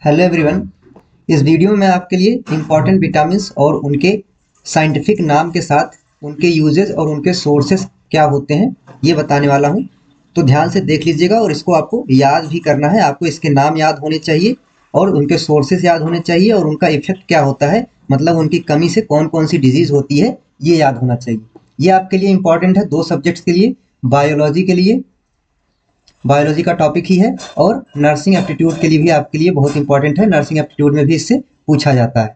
Hello everyone. इस video में मैं आपके लिए इंपॉर्टेंट विटामिन्स और उनके साइंटिफिक नाम के साथ उनके यूजेस और उनके सोर्सेस क्या होते हैं ये बताने वाला हूं। तो ध्यान से देख लीजिएगा और इसको आपको याद भी करना है। आपको इसके नाम याद होने चाहिए और उनके सोर्सेस याद होने चाहिए और उनका इफेक्ट क्या होता है, मतलब उनकी कमी से कौन कौन सी डिजीज होती है, ये याद होना चाहिए। ये आपके लिए इंपॉर्टेंट है दो सब्जेक्ट्स के लिए, बायोलॉजी के लिए, बायोलॉजी का टॉपिक ही है, और नर्सिंग एप्टीट्यूड के लिए भी आपके लिए बहुत इंपॉर्टेंट है। नर्सिंग एप्टीट्यूड में भी इससे पूछा जाता है।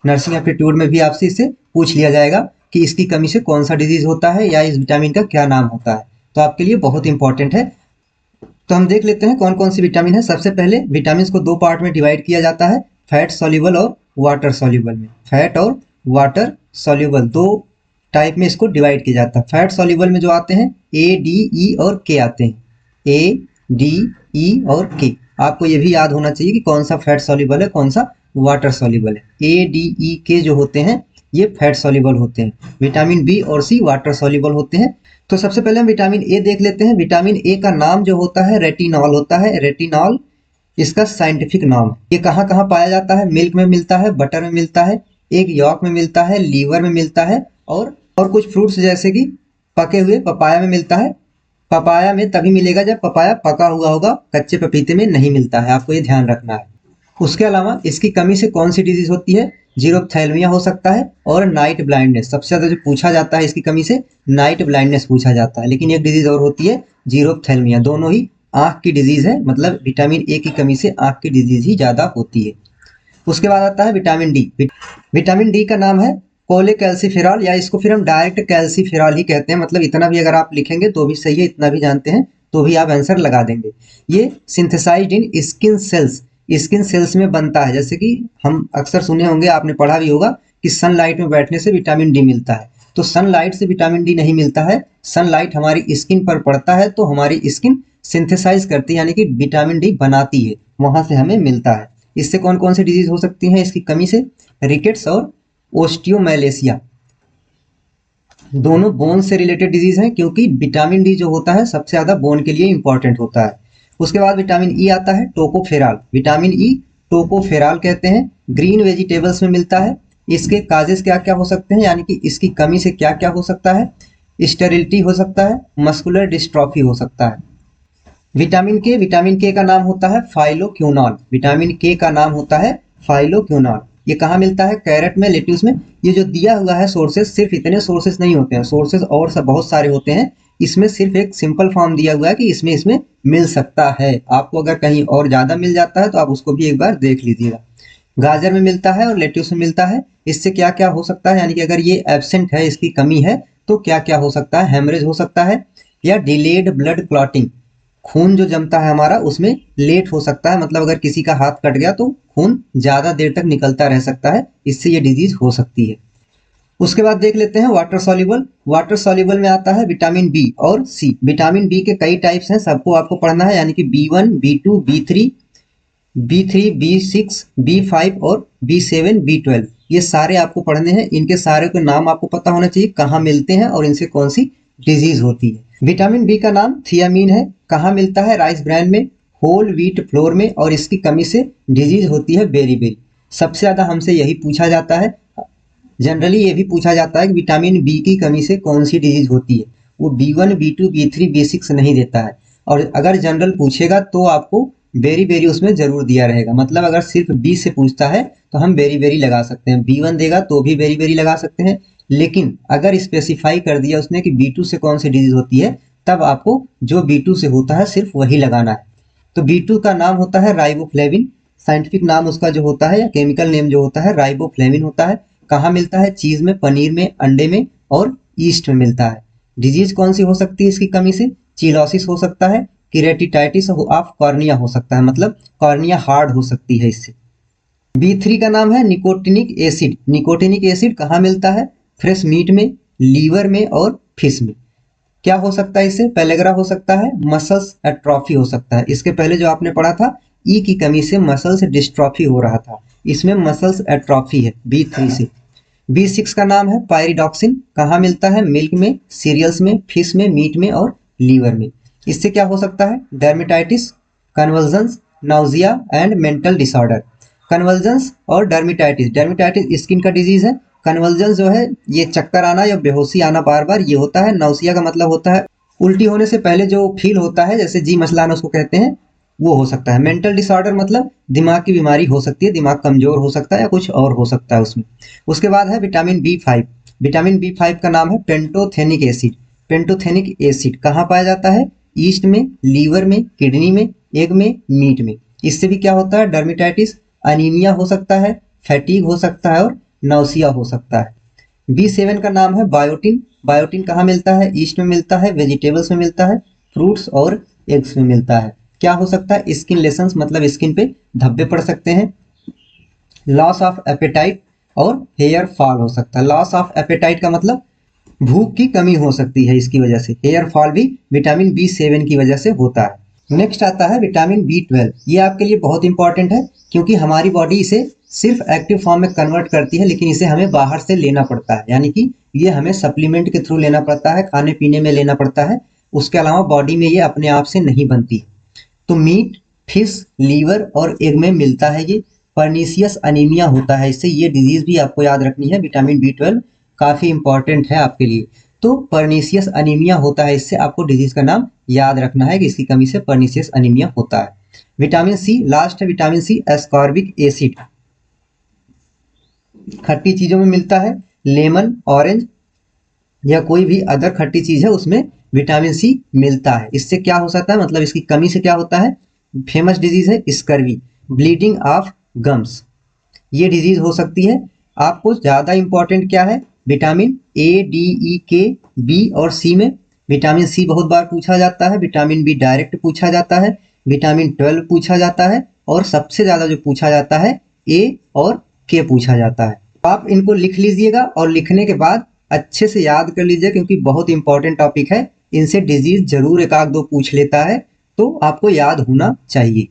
नर्सिंग एप्टीट्यूड में भी आपसे इससे पूछ लिया जाएगा कि इसकी कमी से कौन सा डिजीज होता है या इस विटामिन का क्या नाम होता है। तो आपके लिए बहुत इंपॉर्टेंट है। तो हम देख लेते हैं कौन कौन सी विटामिन है। सबसे पहले विटामिन को दो पार्ट में डिवाइड किया जाता है, फैट सॉल्युबल और वाटर सॉल्युबल में। फैट और वाटर सॉल्युबल दो टाइप में इसको डिवाइड किया जाता है। फैट सॉल्युबल में जो आते हैं ए, डी, ई और के आते हैं। ए, डी, ई और के। आपको ये भी याद होना चाहिए कि कौन सा फैट सॉल्युबल है, कौन सा वाटर सॉल्युबल है। ए, डी, ई, के जो होते हैं ये फैट सॉल्युबल होते हैं। विटामिन बी और सी वाटर सॉल्युबल होते हैं। तो सबसे पहले हम विटामिन ए देख लेते हैं। विटामिन ए का नाम जो होता है रेटिनॉल होता है। रेटिनॉल इसका साइंटिफिक नाम है। ये कहाँ कहाँ पाया जाता है? मिल्क में मिलता है, बटर में मिलता है, एक यॉक में मिलता है, लीवर में मिलता है और कुछ फ्रूट्स जैसे कि पके हुए पपाया में मिलता है। पपाया में तभी मिलेगा जब पपाया पका हुआ होगा, कच्चे पपीते में नहीं मिलता है। आपको ये ध्यान रखना है। उसके अलावा इसकी कमी से कौन सी डिजीज होती है? जीरोप्थैल्मिया हो सकता है और नाइट ब्लाइंडनेस। सबसे ज्यादा जो पूछा जाता है इसकी कमी से नाइट ब्लाइंडनेस पूछा जाता है। लेकिन एक डिजीज और होती है जीरोप्थैल्मिया। दोनों ही आंख की डिजीज है, मतलब विटामिन ए की कमी से आंख की डिजीज ही ज्यादा होती है। उसके बाद आता है विटामिन डी। विटामिन डी का नाम है कोलेकैल्सिफेरॉल, या इसको फिर हम डायरेक्ट कैल्सिफेरॉल ही कहते हैं। मतलब इतना भी अगर आप लिखेंगे तो भी सही है, इतना भी जानते हैं तो भी आप आंसर लगा देंगे। ये सिंथेसाइज्ड इन स्किन सेल्स, स्किन सेल्स में बनता है। जैसे कि हम अक्सर सुने होंगे, आपने पढ़ा भी होगा कि सनलाइट में बैठने से विटामिन डी मिलता है। तो सनलाइट से विटामिन डी नहीं मिलता है। सनलाइट हमारी स्किन पर पड़ता है तो हमारी स्किन सिंथेसाइज करती है, यानी कि विटामिन डी बनाती है, वहां से हमें मिलता है। इससे कौन कौन सी डिजीज हो सकती हैं इसकी कमी से? रिकेट्स और ओस्टियोमैलेशिया दोनों बोन से रिलेटेड डिजीज हैं, क्योंकि विटामिन डी जो होता है सबसे ज्यादा बोन के लिए इंपॉर्टेंट होता है। उसके बाद विटामिन ई आता है, टोकोफेराल। विटामिन ई टोकोफेराल कहते हैं, ग्रीन वेजिटेबल्स में मिलता है। इसके काजेस क्या क्या हो सकते हैं, यानी कि इसकी कमी से क्या क्या हो सकता है? स्टेरिलिटी हो सकता है, मस्कुलर डिस्ट्रॉफी हो सकता है। विटामिन के का नाम होता है फाइलोक्विनोन। विटामिन के का नाम होता है फाइलोक्विनोन। ये कहाँ मिलता है? कैरेट में, लेट्यूस में। ये जो दिया हुआ है सोर्सेस, सिर्फ इतने सोर्सेस नहीं होते हैं, सोर्सेस और सब बहुत सारे होते हैं। इसमें सिर्फ एक सिंपल फॉर्म दिया हुआ है कि इसमें मिल सकता है। आपको अगर कहीं और ज्यादा मिल जाता है तो आप उसको भी एक बार देख लीजिएगा। गाजर में मिलता है और लेट्यूस में मिलता है। इससे क्या क्या हो सकता है, यानी कि अगर ये एब्सेंट है, इसकी कमी है, तो क्या क्या हो सकता है? हेमरेज हो सकता है, या डिलेड ब्लड क्लॉटिंग, खून जो जमता है हमारा उसमें लेट हो सकता है। मतलब अगर किसी का हाथ कट गया तो खून ज्यादा देर तक निकलता रह सकता है, इससे ये डिजीज हो सकती है। उसके बाद देख लेते हैं वाटर सॉल्युबल। वाटर सॉल्युबल में आता है विटामिन बी और सी। विटामिन बी के कई टाइप्स हैं, सबको आपको पढ़ना है, यानी कि B1, B2, B3, B6, B5 और B7, B12। ये सारे आपको पढ़ने हैं। इनके सारे के नाम आपको पता होना चाहिए, कहाँ मिलते हैं और इनसे कौन सी डिजीज होती है। विटामिन बी का नाम थियामीन है। कहाँ मिलता है? राइस ब्रान में, होल व्हीट फ्लोर में, और इसकी कमी से डिजीज होती है बेरीबेरी। सबसे ज्यादा हमसे यही पूछा जाता है। जनरली ये भी पूछा जाता है कि विटामिन बी की कमी से कौन सी डिजीज होती है। वो B1, B2, B3, B6 नहीं देता है। और अगर जनरल पूछेगा तो आपको बेरी बेरी उसमें जरूर दिया रहेगा। मतलब अगर सिर्फ बी से पूछता है तो हम बेरी बेरी लगा सकते हैं, B1 देगा तो भी बेरी बेरी लगा सकते हैं। लेकिन अगर स्पेसिफाई कर दिया उसने कि B2 से कौन सी डिजीज होती है, तब आपको जो B2 से होता है सिर्फ वही लगाना है। तो B2 का नाम होता है राइबोफ्लेविन। साइंटिफिक नाम उसका जो होता है या केमिकल नेम जो होता है राइबोफ्लेविन होता है। कहाँ मिलता है? चीज में, पनीर में, अंडे में और ईस्ट में मिलता है। डिजीज कौन सी हो सकती है इसकी कमी से? चिलोसिस हो सकता है, किरेटिटाइटिस ऑफ कॉर्निया हो सकता है, मतलब कॉर्निया हार्ड हो सकती है इससे। B3 का नाम है निकोटिनिक एसिड। निकोटिनिक एसिड कहाँ मिलता है? फ्रेश मीट में, लीवर में और फिश में। क्या हो सकता है इससे? पेलेग्रा हो सकता है, मसल्स एट्रॉफी हो सकता है। इसके पहले जो आपने पढ़ा था ई की कमी से मसल्स डिस्ट्रॉफी हो रहा था, इसमें मसल्स एट्रॉफी है B3 से। B6 का नाम है पायरिडॉक्सिन। कहाँ मिलता है? मिल्क में, सीरियल्स में, फिश में, मीट में और लीवर में। इससे क्या हो सकता है? Dermatitis, convergence, nausea and mental disorder. Convergence और डर्मेटाइटिस, डर्मेटाइटिस स्किन का डिजीज है। कन्वर्जेंस जो है ये चक्कर आना या बेहोशी आना बार बार ये होता है। नाउसिया का मतलब होता है उल्टी होने से पहले जो फील होता है, जैसे जी मचलाना उसको कहते हैं, वो हो सकता है। मेंटल डिसऑर्डर मतलब दिमाग की बीमारी हो सकती है, दिमाग कमजोर हो सकता है या कुछ और हो सकता है उसमें। उसके बाद है विटामिन बी 5। विटामिन बी 5 का नाम है पेंटोथेनिक एसिड। पेंटोथेनिक एसिड कहाँ पाया जाता है? ईस्ट में, लीवर में, किडनी में, एग में, मीट में। इससे भी क्या होता है? डर्मेटाइटिस, अनीमिया हो सकता है, फैटीग हो सकता है और नाउसिया हो सकता है। बी 7 का नाम है बायोटिन। बायोटिन कहाँ मिलता है? ईस्ट में मिलता है, वेजिटेबल्स में मिलता है, फ्रूट्स और एग्स में मिलता है। क्या हो सकता है? स्किन लेसन्स मतलब स्किन पे धब्बे पड़ सकते हैं। लॉस ऑफ एपेटाइट और हेयर फॉल हो सकता है। लॉस ऑफ एपेटाइट का मतलब भूख की कमी हो सकती है इसकी वजह से। हेयर फॉल भी विटामिन बी 7 की वजह से होता है। नेक्स्ट आता है विटामिन बी 12। ये आपके लिए बहुत इंपॉर्टेंट है क्योंकि हमारी बॉडी इसे सिर्फ एक्टिव फॉर्म में कन्वर्ट करती है, लेकिन इसे हमें बाहर से लेना पड़ता है, यानी कि ये हमें सप्लीमेंट के थ्रू लेना पड़ता है, खाने पीने में लेना पड़ता है। उसके अलावा बॉडी में ये अपने आप से नहीं बनती। तो मीट, फिश, लीवर और एग में मिलता है ये। पर्नीसियस अनीमिया होता है इससे। ये डिजीज भी आपको याद रखनी है। विटामिन बी 12 काफी इंपॉर्टेंट है आपके लिए। तो पर्नीसियस अनीमिया होता है इससे, आपको डिजीज का नाम याद रखना है कि इसकी कमी से पर्नीसियस अनीमिया होता है। विटामिन सी, लास्ट है विटामिन सी, एस्कॉर्बिक एसिड। खट्टी चीजों में मिलता है, लेमन, ऑरेंज या कोई भी अदर खट्टी चीज है उसमें विटामिन सी मिलता है। इससे क्या हो सकता है, मतलब इसकी कमी से क्या होता है? फेमस डिजीज है स्कर्वी, ब्लीडिंग ऑफ गम्स, ये डिजीज हो सकती है। आपको ज्यादा इंपॉर्टेंट क्या है? Vitamin A, D, E, K, B और सी में। विटामिन सी बहुत बार पूछा जाता है, विटामिन बी डायरेक्ट पूछा जाता है, विटामिन 12 पूछा जाता है और सबसे ज्यादा जो पूछा जाता है ए और के पूछा जाता है। आप इनको लिख लीजिएगा और लिखने के बाद अच्छे से याद कर लीजिए क्योंकि बहुत इंपॉर्टेंट टॉपिक है। इनसे डिजीज जरूर एक आध दो पूछ लेता है, तो आपको याद होना चाहिए।